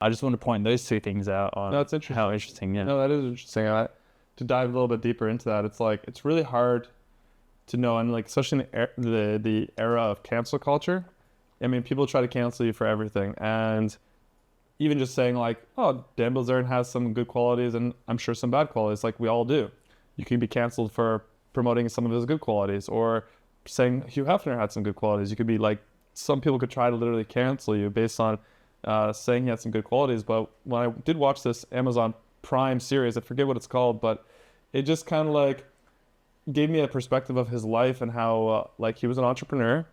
I just want to point those two things out on No, it's interesting. how interesting. Yeah. No, that is interesting. To dive a little bit deeper into that, it's like it's really hard to know, and like especially in the era of cancel culture. I mean, people try to cancel you for everything, and even just saying like, "Oh, Dan Bilzerian has some good qualities, and I'm sure some bad qualities," like we all do. You can be canceled for promoting some of his good qualities, or saying Hugh Hefner had some good qualities. You could be like, some people could try to literally cancel you based on saying he had some good qualities. But when I did watch this Amazon Prime series, I forget what it's called, but it just kind of like gave me a perspective of his life and how like he was an entrepreneur.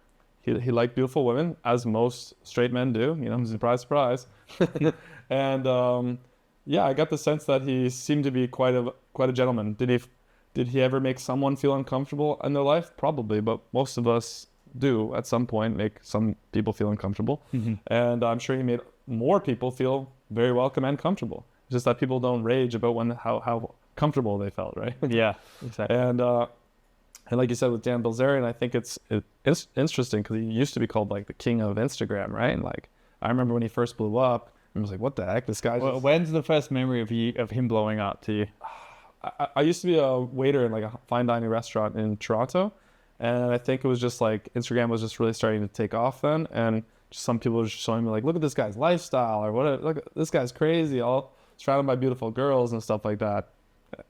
He liked beautiful women, as most straight men do. You know, surprise, surprise. And yeah, I got the sense that he seemed to be quite a gentleman. Did he ever make someone feel uncomfortable in their life? Probably, but most of us do at some point make some people feel uncomfortable. And I'm sure he made more people feel very welcome and comfortable. It's just that people don't rage about how comfortable they felt, right? Yeah, exactly. And like you said with Dan Bilzerian, I think it's interesting because he used to be called like the king of Instagram, right? And like I remember when he first blew up, I was like, what the heck, this guy? Well, when's the first memory of him blowing up to you? I used to be a waiter in like a fine dining restaurant in Toronto, and I think it was just like Instagram was just really starting to take off then, and just some people were just showing me like, look at this guy's lifestyle, or what? Look, this guy's crazy, all surrounded by beautiful girls and stuff like that.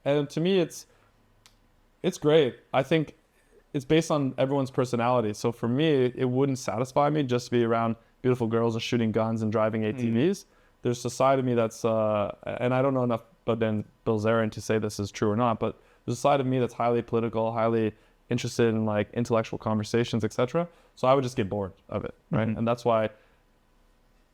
And to me, it's great. I think it's based on everyone's personality. So for me, it wouldn't satisfy me just to be around beautiful girls and shooting guns and driving ATVs. There's a side of me that's, and I don't know enough about Dan Bilzerian to say this is true or not, but there's a side of me that's highly political, highly interested in like intellectual conversations, etc. So I would just get bored of it, right? And that's why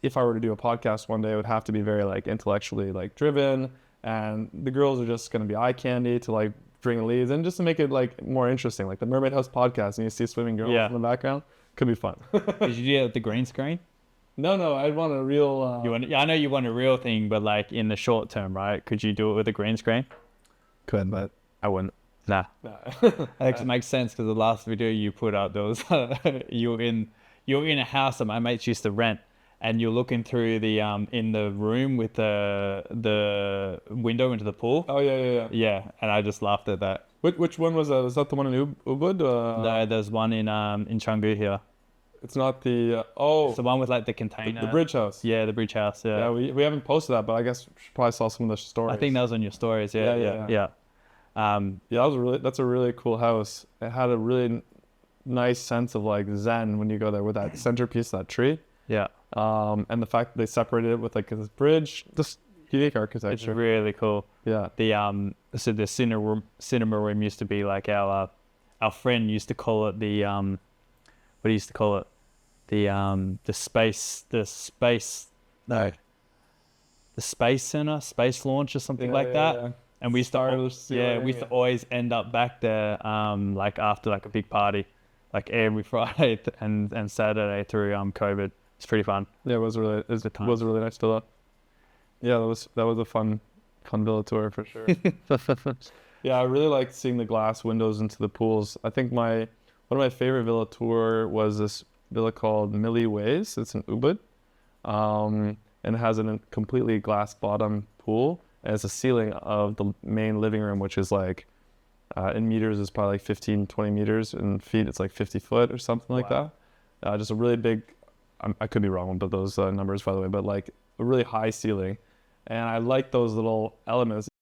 if I were to do a podcast one day, it would have to be very like intellectually like driven, and the girls are just going to be eye candy to like bring leads, and just to make it like more interesting, like the Mermaid House podcast, and you see swimming girls in the background, could be fun. Did you do it with the green screen? No, I'd want a real. I know you want a real thing, but like in the short term, right? Could you do it with a green screen? Could, but I wouldn't. Nah. That makes sense because the last video you put out, there was you're in a house that my mates used to rent, and you're looking through the in the room with the window into the pool. Oh yeah. Yeah, and I just laughed at that. Which one was that? Was that the one in Ubud? No, there's one in Canggu here. It's not the It's the one with like the container. The bridge house. Yeah, the bridge house. Yeah. Yeah, we haven't posted that, but I guess we probably saw some of the stories. I think that was on your stories. Yeah. Yeah, that's a really cool house. It had a really nice sense of like zen when you go there with that centerpiece, that tree. Yeah. And the fact that they separated it with like this bridge, just unique architecture. It's really cool. Yeah. So the cinema room used to be like our friend used to call it the what do you used to call it? The space center, space launch or something like that. Yeah. And we used to always end up back there like after like a big party, like every Friday and Saturday through COVID. It's pretty fun. Yeah, it was really nice villa. Yeah, that was a fun villa tour for sure. Yeah, I really liked seeing the glass windows into the pools. I think one of my favorite villa tour was this villa called Millie Ways. It's in Ubud, and it has a completely glass bottom pool, and it's a ceiling of the main living room, which is like in meters is probably like 15, 20 meters, in feet it's like 50 foot or something like that. Just a really big, I could be wrong about those numbers by the way, but like a really high ceiling, and I like those little elements.